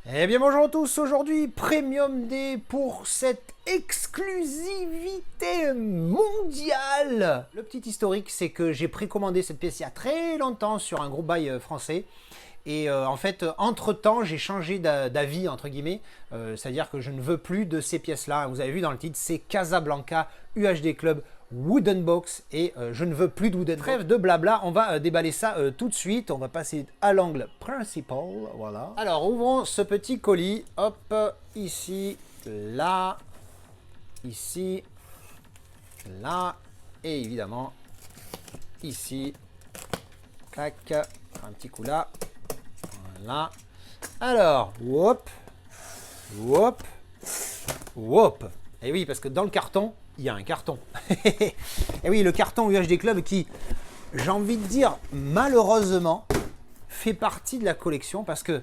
Eh bien bonjour à tous, aujourd'hui Premium Day pour cette exclusivité mondiale. Le petit historique, c'est que j'ai précommandé cette pièce il y a très longtemps sur un gros bail français. Et en fait, entre-temps, j'ai changé d'avis, entre guillemets. C'est-à-dire que je ne veux plus de ces pièces-là. Vous avez vu dans le titre, c'est Casablanca UHD Club Wooden Box. Et je ne veux plus de Wooden Box. Trêve de blabla, on va déballer ça tout de suite. On va passer à l'angle principal. Voilà. Alors, ouvrons ce petit colis. Hop, ici, là, ici, là. Et évidemment, ici. Clac. Un petit coup là. Voilà. Alors, whoop, whoop, whoop. Et oui, parce que dans le carton, il y a un carton. Et oui, le carton UHD Club qui, j'ai envie de dire, malheureusement, fait partie de la collection parce que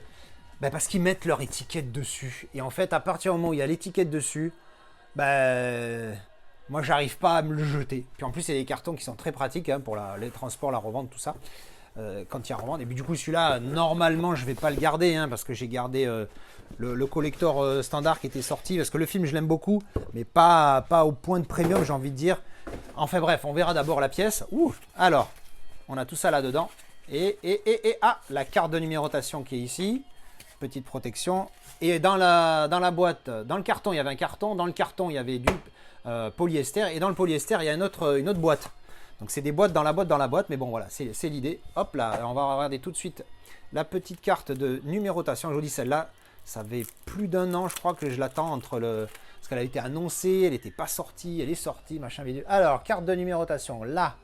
parce qu'ils mettent leur étiquette dessus. Et en fait, à partir du moment où il y a l'étiquette dessus, moi, j'arrive pas à me le jeter. Puis en plus, c'est des cartons qui sont très pratiques pour les transports, la revente, tout ça. Quand il y a revente. Et puis du coup, celui-là, normalement, je vais pas le garder parce que j'ai gardé le collector standard qui était sorti. Parce que le film, je l'aime beaucoup, mais pas au point de premium, j'ai envie de dire. Enfin bref, on verra d'abord la pièce. Ouh, alors, on a tout ça là-dedans. Et la carte de numérotation qui est ici. Petite protection. Et dans la boîte, dans le carton, il y avait un carton. Dans le carton, il y avait du polyester. Et dans le polyester, il y a une autre boîte. Donc c'est des boîtes dans la boîte, mais bon voilà, c'est l'idée. Hop là, on va regarder tout de suite la petite carte de numérotation. Je vous dis, celle-là, ça fait plus d'un an, je crois, que je l'attends entre le... Parce qu'elle a été annoncée, elle n'était pas sortie, elle est sortie, machin, vidéo. Alors, carte de numérotation, là.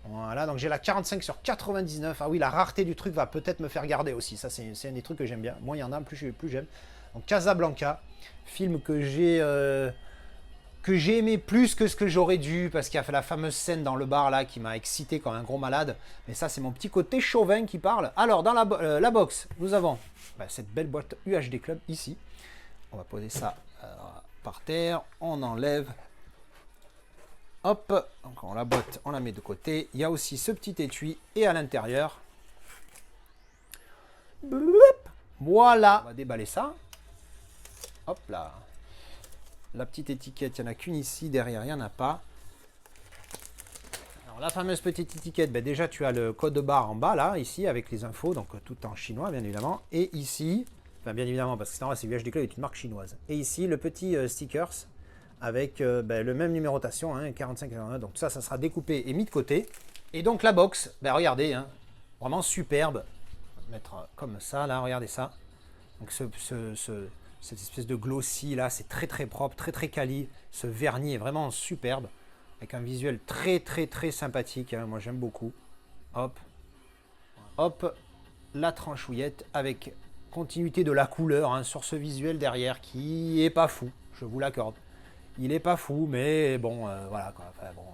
Voilà, donc j'ai la 45 sur 99. Ah oui, la rareté du truc va peut-être me faire garder aussi. Ça, c'est un des trucs que j'aime bien. Moins il y en a, plus j'aime. Donc Casablanca, film que j'ai aimé plus que ce que j'aurais dû, parce qu'il y a la fameuse scène dans le bar là qui m'a excité comme un gros malade. Mais ça, c'est mon petit côté chauvin qui parle. Alors, dans la box, nous avons cette belle boîte UHD Club ici. On va poser ça par terre. On enlève. Hop, donc la boîte, on la met de côté. Il y a aussi ce petit étui et à l'intérieur. Voilà. On va déballer ça. Hop là. La petite étiquette, il n'y en a qu'une ici, derrière, il n'y en a pas. Alors, la fameuse petite étiquette, déjà, tu as le code barre en bas, là, ici, avec les infos, donc tout en chinois, bien évidemment. Et ici, bien évidemment, parce que c'est UHD Club est une marque chinoise. Et ici, le petit stickers avec le même numérotation, 45 41. Donc, tout ça, ça sera découpé et mis de côté. Et donc, la box, regardez, vraiment superbe. On va mettre comme ça, là, regardez ça. Donc, cette espèce de glossy là, c'est très très propre, très très quali. Ce vernis est vraiment superbe, avec un visuel très très très sympathique. Moi j'aime beaucoup. Hop, hop, la tranchouillette avec continuité de la couleur sur ce visuel derrière qui est pas fou, je vous l'accorde. Il est pas fou, mais bon, voilà quoi. Enfin, bon,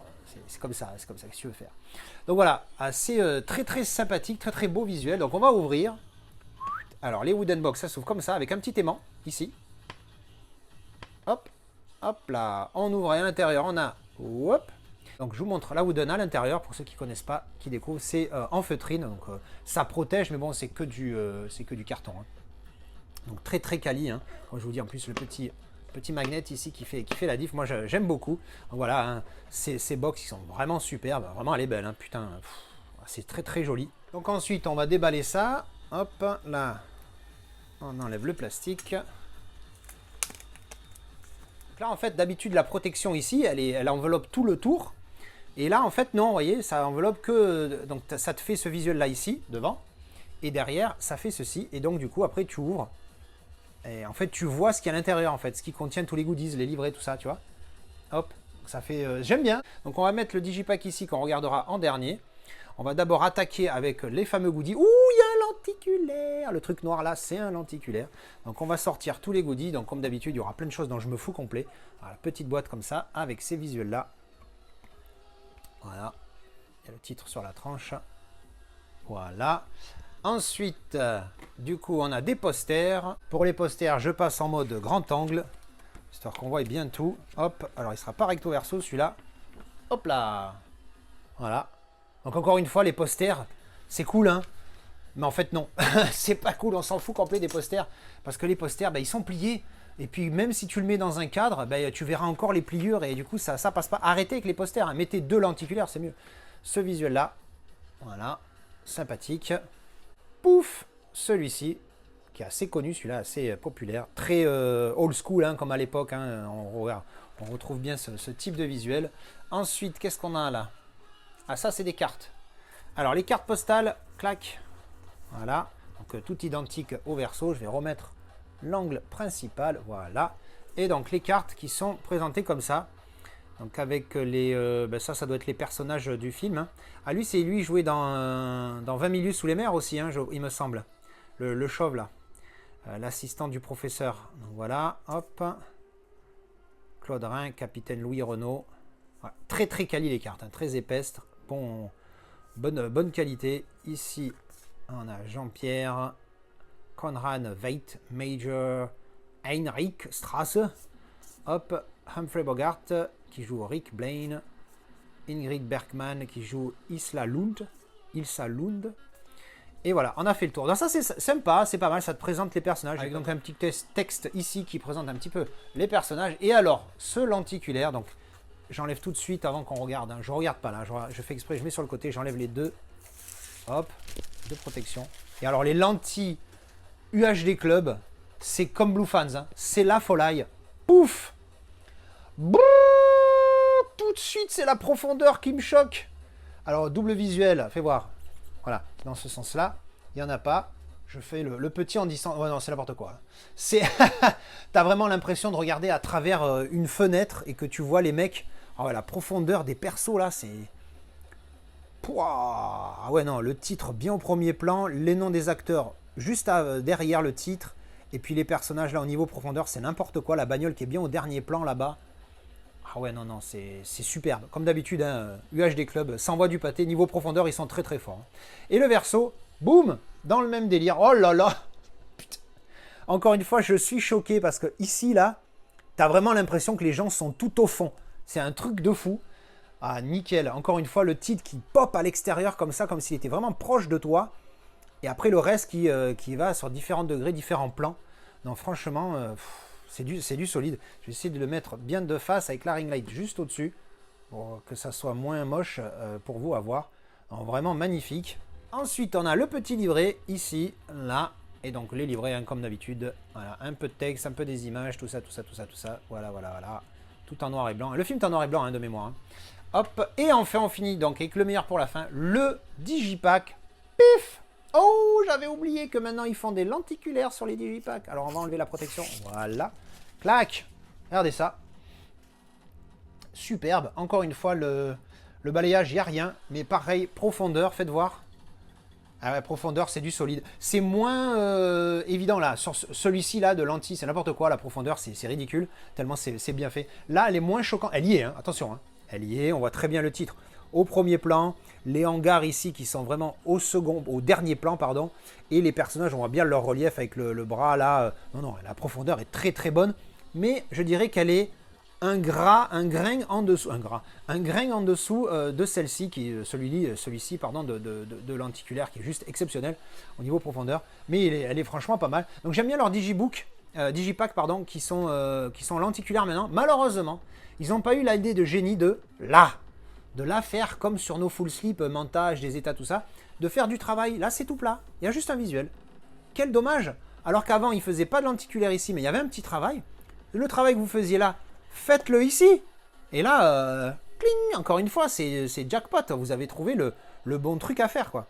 c'est comme ça que tu veux faire. Donc voilà, assez très très sympathique, très très beau visuel. Donc on va ouvrir. Alors, les wooden box, ça s'ouvre comme ça, avec un petit aimant, ici. Hop, hop là. On ouvre et à l'intérieur, on a... Hop. Donc, je vous montre la wooden à l'intérieur, pour ceux qui ne connaissent pas, qui découvrent. C'est en feutrine, donc ça protège, mais bon, c'est que du carton. Donc, très très quali. Comme je vous dis, en plus, le petit magnet ici qui fait la diff. Moi, j'aime beaucoup. Donc, voilà, ces box, ils sont vraiment superbes. Vraiment, elle est belle, putain. C'est très très joli. Donc, ensuite, on va déballer ça. Hop, là. On enlève le plastique. Donc là, en fait, d'habitude, la protection ici, elle enveloppe tout le tour. Et là, en fait, non, vous voyez, ça enveloppe que... Donc, ça te fait ce visuel-là ici, devant. Et derrière, ça fait ceci. Et donc, du coup, après, tu ouvres. Et en fait, tu vois ce qu'il y a à l'intérieur, en fait. Ce qui contient tous les goodies, les livrets, tout ça, tu vois. Hop, ça fait... J'aime bien. Donc, on va mettre le digipack ici, qu'on regardera en dernier. On va d'abord attaquer avec les fameux goodies. Ouh, il y a un lenticulaire. Le truc noir là, c'est un lenticulaire. Donc on va sortir tous les goodies. Donc comme d'habitude, il y aura plein de choses dont je me fous complet. Alors, petite boîte comme ça, avec ces visuels là. Voilà. Il y a le titre sur la tranche. Voilà. Ensuite, du coup, on a des posters. Pour les posters, je passe en mode grand angle. Histoire qu'on voit bien tout. Hop. Alors il sera pas recto verso celui-là. Hop là. Voilà. Donc encore une fois, les posters, c'est cool, Mais en fait, non. C'est pas cool, on s'en fout complet des posters. Parce que les posters, bah, ils sont pliés. Et puis, même si tu le mets dans un cadre, bah, tu verras encore les pliures. Et du coup, ça passe pas. Arrêtez avec les posters. Hein. Mettez 2 lenticulaires, c'est mieux. Ce visuel-là, voilà, sympathique. Pouf, celui-ci, qui est assez connu, celui-là, assez populaire. Très old school, hein, comme à l'époque. Hein. On retrouve bien ce type de visuel. Ensuite, qu'est-ce qu'on a là? Ah, ça, c'est des cartes. Alors, les cartes postales, clac. Voilà, donc tout identique au verso. Je vais remettre l'angle principal, voilà. Et donc les cartes qui sont présentées comme ça. Donc avec les... ça doit être les personnages du film. Hein. Ah lui, c'est lui joué dans 20 milieux sous les mers aussi, hein, il me semble. Le chauve là. L'assistant du professeur. Donc voilà, hop. Claude Rhin, capitaine Louis Renault. Voilà. Très très quali les cartes, hein, très épaisses. Bonne qualité. Ici... on a Jean-Pierre, Conrad Veidt, Major Heinrich Strasse, hop, Humphrey Bogart qui joue Rick Blaine, Ingrid Bergman qui joue Ilsa Lund. Et voilà, on a fait le tour. Donc ça c'est sympa, c'est pas mal, ça te présente les personnages. Avec donc un petit texte ici qui présente un petit peu les personnages. Et alors, ce lenticulaire, donc j'enlève tout de suite avant qu'on regarde. Hein. Je regarde pas là, je fais exprès, je mets sur le côté, j'enlève les deux. Hop, de protection. Et alors les lentilles UHD Club, c'est comme Blue Fans, hein. C'est la folie. Pouf, bouh, tout de suite c'est la profondeur qui me choque. Alors double visuel, fais voir. Voilà, dans ce sens-là, il n'y en a pas. Je fais le petit en distance. Ouais non, c'est n'importe quoi. C'est, t'as vraiment l'impression de regarder à travers une fenêtre et que tu vois les mecs. Oh, la profondeur des persos là, c'est... Pouah, ouais non, le titre bien au premier plan, les noms des acteurs juste derrière le titre, et puis les personnages là au niveau profondeur, c'est n'importe quoi, la bagnole qui est bien au dernier plan là-bas. Ah ouais non, c'est superbe, comme d'habitude, hein, UHD Club, s'envoie du pâté, niveau profondeur, ils sont très très forts. Et le verso, boum, dans le même délire, oh là là, putain. Encore une fois, je suis choqué parce que ici là, t'as vraiment l'impression que les gens sont tout au fond, c'est un truc de fou. Ah, nickel. Encore une fois, le titre qui pop à l'extérieur comme ça, comme s'il était vraiment proche de toi. Et après, le reste qui va sur différents degrés, différents plans. Non, franchement, c'est du solide. Je vais essayer de le mettre bien de face avec la ring light juste au-dessus. Pour que ça soit moins moche pour vous à voir. Non, vraiment magnifique. Ensuite, on a le petit livret ici, là. Et donc, les livrets, hein, comme d'habitude. Voilà, un peu de texte, un peu des images, tout ça. Voilà. Tout en noir et blanc. Le film est en noir et blanc, hein, de mémoire. Hein. Hop, et enfin on finit donc avec le meilleur pour la fin, le Digipack. Pif! Oh, j'avais oublié que maintenant ils font des lenticulaires sur les Digipacks. Alors on va enlever la protection, voilà. Clac! Regardez ça. Superbe, encore une fois le balayage, il n'y a rien. Mais pareil, profondeur, faites voir. Ah ouais, profondeur, c'est du solide. C'est moins évident là. Sur celui-ci là de lentille, c'est n'importe quoi. La profondeur, c'est ridicule. Tellement c'est bien fait. Là, elle est moins choquante. Elle y est, hein, attention. Hein. Elle y est, on voit très bien le titre. Au premier plan, les hangars ici qui sont vraiment au dernier plan, pardon. Et les personnages, on voit bien leur relief avec le bras là. Non, la profondeur est très très bonne. Mais je dirais qu'elle est un grain en dessous de celle-ci, qui celui-ci pardon, de lenticulaire, qui est juste exceptionnel au niveau profondeur. Mais elle est franchement pas mal. Donc j'aime bien leurs Digipack, pardon, qui sont lenticulaires maintenant. Malheureusement, ils n'ont pas eu l'idée de génie de la faire comme sur nos full slip, montage, des états, tout ça, de faire du travail. Là, c'est tout plat. Il y a juste un visuel. Quel dommage. Alors qu'avant, ils ne faisaient pas de lenticulaire ici, mais il y avait un petit travail. Le travail que vous faisiez là, faites-le ici. Et là, cling, encore une fois, c'est jackpot. Vous avez trouvé le bon truc à faire, quoi.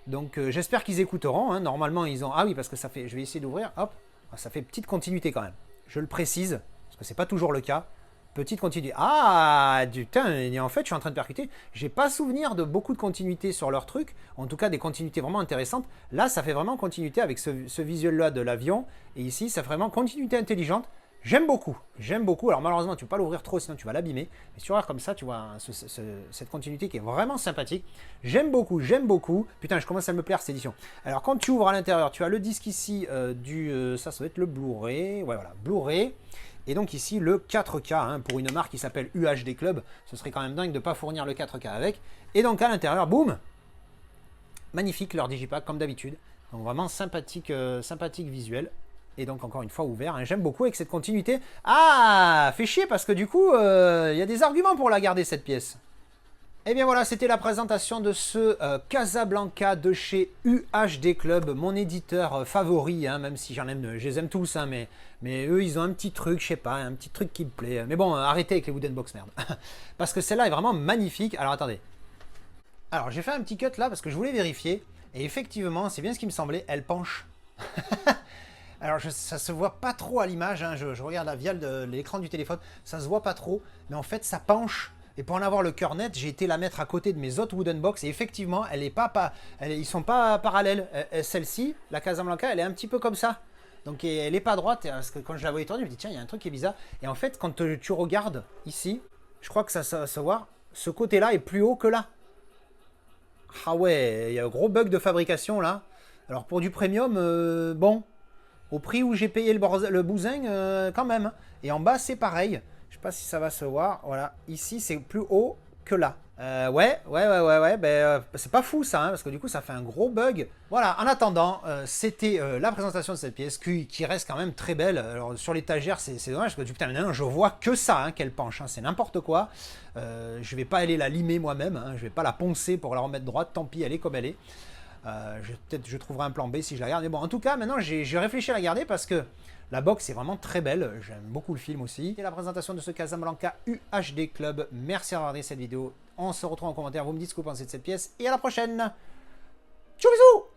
Donc, j'espère qu'ils écouteront. Hein. Normalement, ils ont... Ah oui, parce que ça fait... Je vais essayer d'ouvrir. Hop. Ça fait petite continuité quand même. Je le précise, parce que c'est pas toujours le cas. Petite continuité. Ah, putain, en fait, je suis en train de percuter. J'ai pas souvenir de beaucoup de continuité sur leur truc. En tout cas, des continuités vraiment intéressantes. Là, ça fait vraiment continuité avec ce visuel-là de l'avion. Et ici, ça fait vraiment continuité intelligente. J'aime beaucoup. Alors, malheureusement, tu ne peux pas l'ouvrir trop, sinon tu vas l'abîmer. Mais si tu regardes comme ça, tu vois cette continuité qui est vraiment sympathique. J'aime beaucoup. Putain, je commence à me plaire cette édition. Alors, quand tu ouvres à l'intérieur, tu as le disque ici ça doit être le Blu-ray. Ouais, voilà, Blu-ray. Et donc ici, le 4K, hein, pour une marque qui s'appelle UHD Club. Ce serait quand même dingue de ne pas fournir le 4K avec. Et donc à l'intérieur, boum, Magnifique leur digipack comme d'habitude. Donc vraiment sympathique, sympathique visuel. Et donc encore une fois ouvert. Hein. J'aime beaucoup avec cette continuité. Ah, fait chier parce que du coup, il y a des arguments pour la garder cette pièce. Et bien voilà, c'était la présentation de ce Casablanca de chez UHD Club, mon éditeur favori, hein, même si j'en aime, je les aime tous, hein, mais eux ils ont un petit truc, je sais pas, un petit truc qui me plaît. Mais bon, arrêtez avec les wooden box, merde. Parce que celle-là est vraiment magnifique. Alors attendez. Alors j'ai fait un petit cut là parce que je voulais vérifier. Et effectivement, c'est bien ce qui me semblait, elle penche. Alors ça se voit pas trop à l'image, hein, je regarde la via de l'écran du téléphone, ça se voit pas trop, mais en fait ça penche. Et pour en avoir le cœur net, j'ai été la mettre à côté de mes autres wooden box et effectivement, elle est ils sont pas parallèles. Celle-ci, la Casablanca, elle est un petit peu comme ça. Donc elle est pas droite, parce que quand je la voyais tourner, je me dis tiens, il y a un truc qui est bizarre. Et en fait, quand tu regardes ici, je crois que ça se voit, ce côté-là est plus haut que là. Ah ouais, il y a un gros bug de fabrication là. Alors pour du premium, bon, au prix où j'ai payé le bousin, quand même. Et en bas, c'est pareil. Je sais pas si ça va se voir. Voilà, ici, c'est plus haut que là. Ouais. Ben, c'est pas fou ça, hein, parce que du coup, ça fait un gros bug. Voilà, en attendant, c'était la présentation de cette pièce qui reste quand même très belle. Alors, sur l'étagère, c'est dommage, parce que putain, maintenant, je vois que ça, hein, qu'elle penche. Hein, c'est n'importe quoi. Je vais pas aller la limer moi-même. Hein, je vais pas la poncer pour la remettre droite. Tant pis, elle est comme elle est. Peut-être je trouverai un plan B si je la garde. Mais bon, en tout cas, maintenant, j'ai réfléchi à la garder parce que la box est vraiment très belle. J'aime beaucoup le film aussi. Et la présentation de ce Casablanca UHD Club. Merci d'avoir regardé cette vidéo. On se retrouve en commentaire. Vous me dites ce que vous pensez de cette pièce. Et à la prochaine. Tchou bisous.